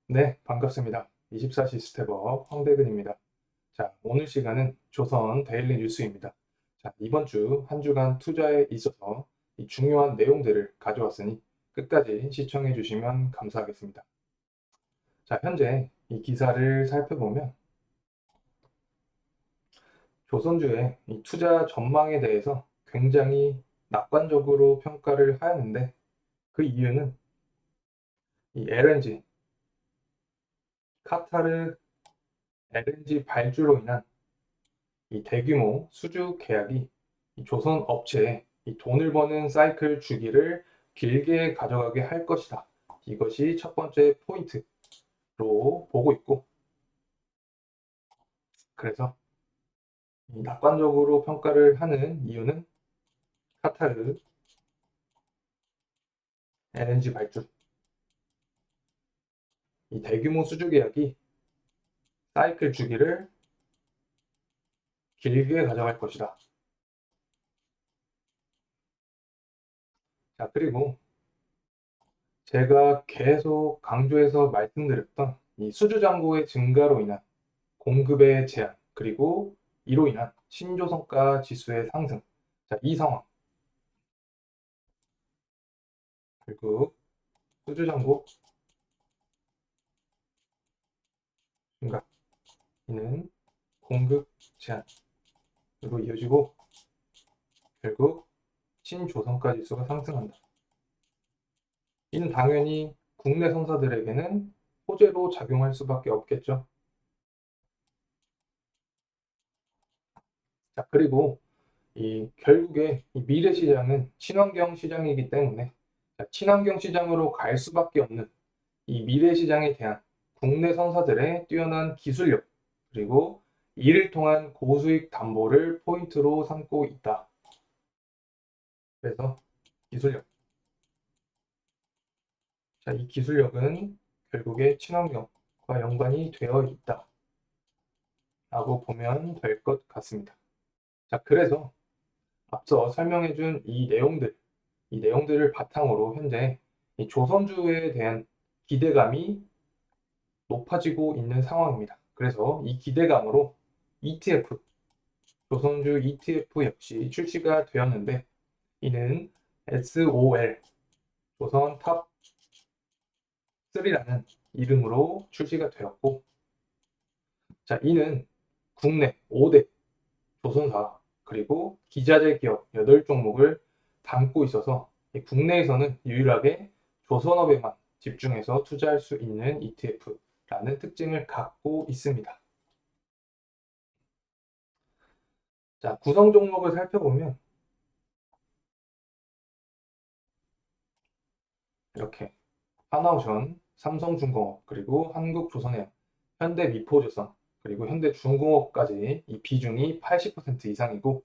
네, 반갑습니다. 24시 스텝업 황대근입니다. 자, 오늘 시간은 조선 데일리 뉴스입니다. 자, 이번 주 한 주간 투자에 있어서 이 중요한 내용들을 가져왔으니 끝까지 시청해 주시면 감사하겠습니다. 자, 현재 이 기사를 살펴보면 조선주의 이 투자 전망에 대해서 굉장히 낙관적으로 평가를 하였는데 그 이유는 이 LNG, 카타르 LNG 발주로 인한 이 대규모 수주 계약이 이 조선 업체에 이 돈을 버는 사이클 주기를 길게 가져가게 할 것이다. 이것이 첫 번째 포인트로 보고 있고, 그래서 이 낙관적으로 평가를 하는 이유는 카타르 LNG 발주, 이 대규모 수주 계약이 사이클 주기를 길게 가져갈 것이다. 자, 그리고 제가 계속 강조해서 말씀드렸던 이 수주 잔고의 증가로 인한 공급의 제한, 그리고 이로 인한 신조성가 지수의 상승. 자, 이 상황. 결국 수주정보 증가. 이는 공급 제한으로 이어지고 결국 신조성가 지수가 상승한다. 이는 당연히 국내 선사들에게는 호재로 작용할 수밖에 없겠죠. 자, 그리고 결국에 이 미래 시장은 친환경 시장이기 때문에 친환경 시장으로 갈 수밖에 없는 이 미래 시장에 대한 국내 선사들의 뛰어난 기술력, 그리고 이를 통한 고수익 담보를 포인트로 삼고 있다. 그래서 기술력. 자, 이 기술력은 결국에 친환경과 연관이 되어 있다. 라고 보면 될 것 같습니다. 자, 그래서 앞서 설명해준 이 내용들을 바탕으로 현재 이 조선주에 대한 기대감이 높아지고 있는 상황입니다. 그래서 이 기대감으로 ETF, 조선주 ETF 역시 출시가 되었는데 이는 SOL, 조선 탑 3라는 이름으로 출시가 되었고, 자, 이는 국내 5대 조선사 그리고 기자재 기업 8종목을 담고 있어서 국내에서는 유일하게 조선업에만 집중해서 투자할 수 있는 ETF라는 특징을 갖고 있습니다. 자, 구성 종목을 살펴보면 이렇게 하나오션, 삼성중공업, 그리고 한국조선해양, 현대미포조선, 그리고 현대중공업까지 이 비중이 80% 이상이고,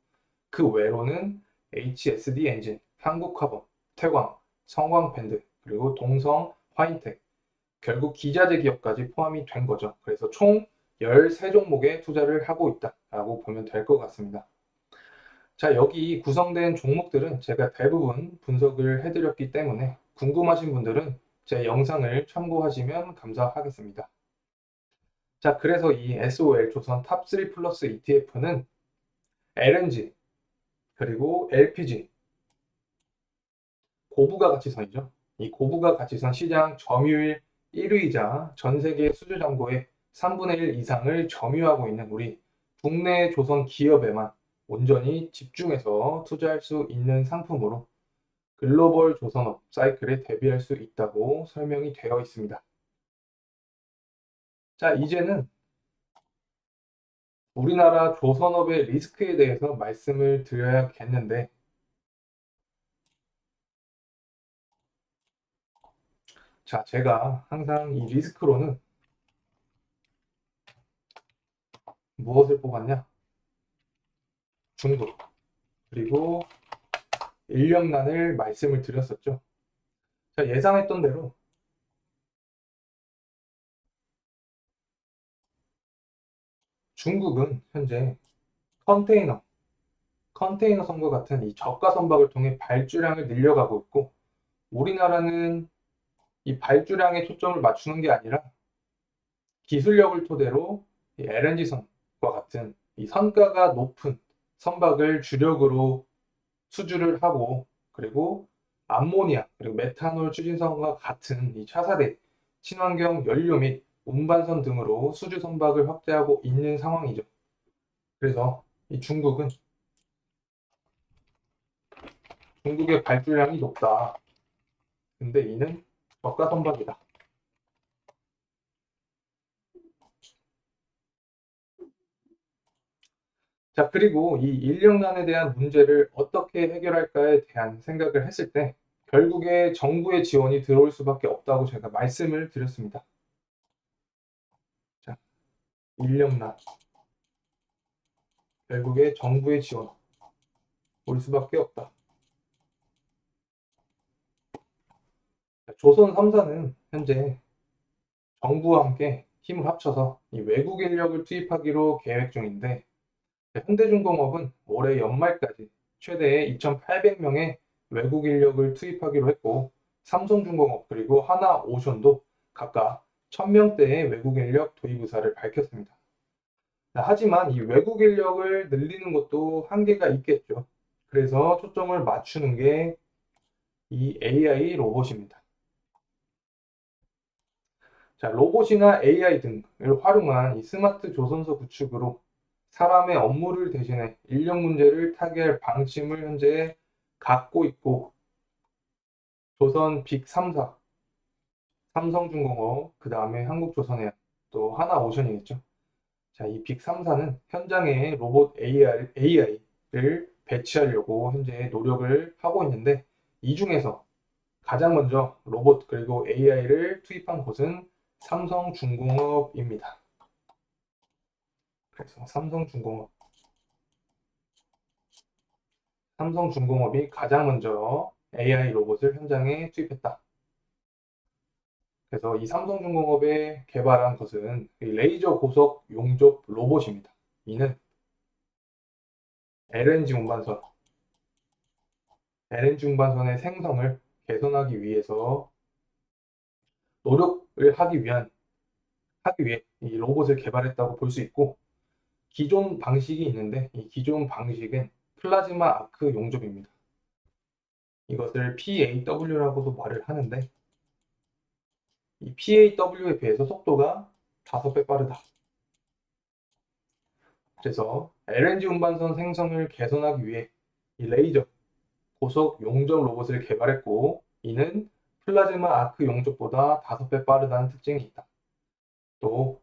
그 외로는 HSD 엔진, 한국화법, 태광, 성광밴드, 그리고 동성, 화인텍, 결국 기자재 기업까지 포함이 된 거죠. 그래서 총 13종목에 투자를 하고 있다라고 보면 될 것 같습니다. 자, 여기 구성된 종목들은 제가 대부분 분석을 해드렸기 때문에 궁금하신 분들은 제 영상을 참고하시면 감사하겠습니다. 자, 그래서 이 SOL 조선 탑3 플러스 ETF는 LNG, 그리고 LPG, 고부가 가치선이죠. 이 고부가 가치선 시장 점유율 1위이자 전 세계 수주 잔고의 3분의 1 이상을 점유하고 있는 우리 국내 조선 기업에만 온전히 집중해서 투자할 수 있는 상품으로 글로벌 조선업 사이클에 대비할 수 있다고 설명이 되어 있습니다. 자, 이제는 우리나라 조선업의 리스크에 대해서 말씀을 드려야겠는데, 자, 제가 항상 이 리스크로는 무엇을 뽑았냐? 중국, 그리고 인력난을 말씀을 드렸었죠. 자, 예상했던 대로 중국은 현재 컨테이너, 컨테이너 선과 같은 이 저가 선박을 통해 발주량을 늘려가고 있고, 우리나라는 이 발주량에 초점을 맞추는 게 아니라 기술력을 토대로 LNG선과 같은 이 선가가 높은 선박을 주력으로 수주를 하고, 그리고 암모니아 그리고 메탄올 추진선과 같은 이 차세대 친환경 연료 및 운반선 등으로 수주 선박을 확대하고 있는 상황이죠. 그래서 이 중국의 발주량이 높다. 근데 이는 저가 선박이다. 자, 그리고 이 인력난에 대한 문제를 어떻게 해결할까에 대한 생각을 했을 때 결국에 정부의 지원이 들어올 수밖에 없다고 제가 말씀을 드렸습니다. 자, 인력난. 결국에 정부의 지원 올 수밖에 없다. 자, 조선 3사는 현재 정부와 함께 힘을 합쳐서 이 외국 인력을 투입하기로 계획 중인데, 현대중공업은 올해 연말까지 최대 2,800명의 외국 인력을 투입하기로 했고, 삼성중공업 그리고 하나오션도 각각 1,000명대의 외국 인력 도입 의사를 밝혔습니다. 하지만 이 외국 인력을 늘리는 것도 한계가 있겠죠. 그래서 초점을 맞추는 게 이 AI 로봇입니다. 자, 로봇이나 AI 등을 활용한 이 스마트 조선소 구축으로 사람의 업무를 대신해 인력 문제를 타개할 방침을 현재 갖고 있고, 조선 빅 3사, 삼성중공업, 그 다음에 한국조선해양, 또 하나오션이겠죠. 자, 이 빅 3사는 현장에 로봇 AI를 배치하려고 현재 노력을 하고 있는데, 이 중에서 가장 먼저 로봇 그리고 AI를 투입한 곳은 삼성중공업입니다. 그래서 삼성중공업이 가장 먼저 AI 로봇을 현장에 투입했다. 그래서 이 삼성중공업에 개발한 것은 레이저 고속 용접 로봇입니다. 이는 LNG 운반선, LNG 운반선의 생성을 개선하기 위해서 노력을 하기 위해 이 로봇을 개발했다고 볼 수 있고, 기존 방식이 있는데 이 기존 방식은 플라즈마 아크 용접입니다. 이것을 PAW라고도 말을 하는데, 이 PAW에 비해서 속도가 5배 빠르다. 그래서 LNG 운반선 생성을 개선하기 위해 이 레이저 고속 용접 로봇을 개발했고, 이는 플라즈마 아크 용접보다 5배 빠르다는 특징이 있다. 또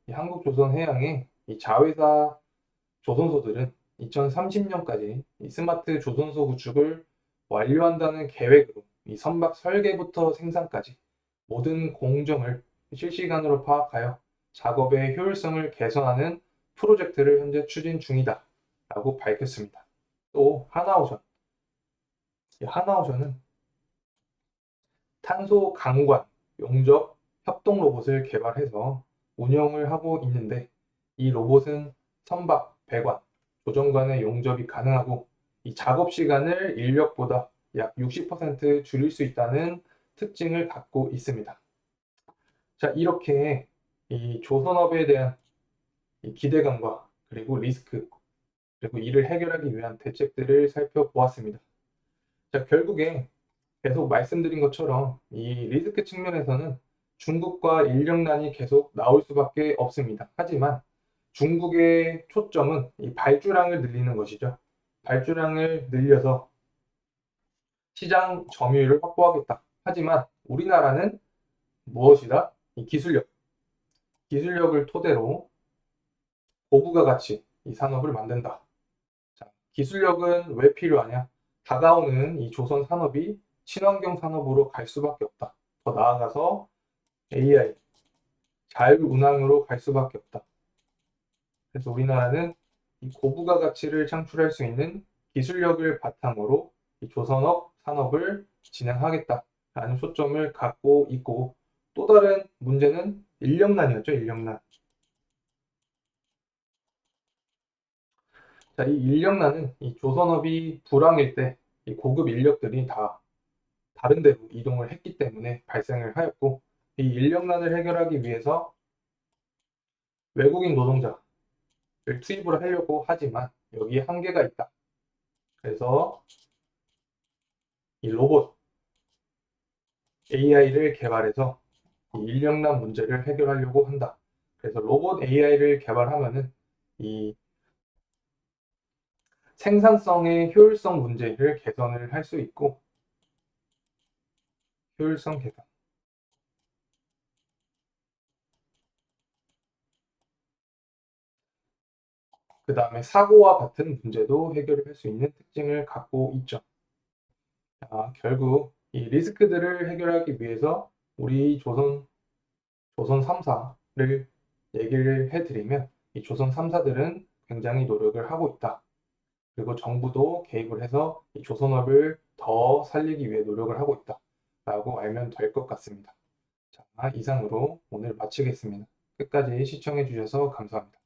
이 한국조선해양의 이 자회사 조선소들은 2030년까지 이 스마트 조선소 구축을 완료한다는 계획으로 이 선박 설계부터 생산까지 모든 공정을 실시간으로 파악하여 작업의 효율성을 개선하는 프로젝트를 현재 추진 중이다 라고 밝혔습니다. 또 하나오션은 탄소 강관 용접 협동 로봇을 개발해서 운영을 하고 있는데, 이 로봇은 선박, 배관, 조정관의 용접이 가능하고 이 작업 시간을 인력보다 약 60% 줄일 수 있다는 특징을 갖고 있습니다. 자, 이렇게 이 조선업에 대한 이 기대감과 그리고 리스크, 그리고 이를 해결하기 위한 대책들을 살펴보았습니다. 자, 결국에 계속 말씀드린 것처럼 이 리스크 측면에서는 중국과 인력난이 계속 나올 수밖에 없습니다. 하지만 중국의 초점은 이 발주량을 늘리는 것이죠. 발주량을 늘려서 시장 점유율을 확보하겠다. 하지만 우리나라는 무엇이다? 이 기술력을 토대로 고부가 가치 이 산업을 만든다. 자, 기술력은 왜 필요하냐? 다가오는 이 조선 산업이 친환경 산업으로 갈 수밖에 없다. 더 나아가서 AI, 자율운항으로 갈 수밖에 없다. 그래서 우리나라는 이 고부가 가치를 창출할 수 있는 기술력을 바탕으로 이 조선업 산업을 진행하겠다라는 초점을 갖고 있고, 또 다른 문제는 인력난이었죠, 인력난. 자, 이 인력난은 이 조선업이 불황일 때 이 고급 인력들이 다 다른 데로 이동을 했기 때문에 발생을 하였고, 이 인력난을 해결하기 위해서 외국인 노동자를 투입을 하려고 하지만 여기에 한계가 있다. 그래서 이 로봇 AI를 개발해서 이 인력난 문제를 해결하려고 한다. 그래서 로봇 AI를 개발하면은 이 생산성의 효율성 문제를 개선을 할 수 있고, 효율성 개선. 그 다음에 사고와 같은 문제도 해결을 할 수 있는 특징을 갖고 있죠. 자, 결국 이 리스크들을 해결하기 위해서 우리 조선 3사를 얘기를 해드리면 이 조선 3사들은 굉장히 노력을 하고 있다. 그리고 정부도 개입을 해서 이 조선업을 더 살리기 위해 노력을 하고 있다. 라고 알면 될 것 같습니다. 자, 이상으로 오늘 마치겠습니다. 끝까지 시청해 주셔서 감사합니다.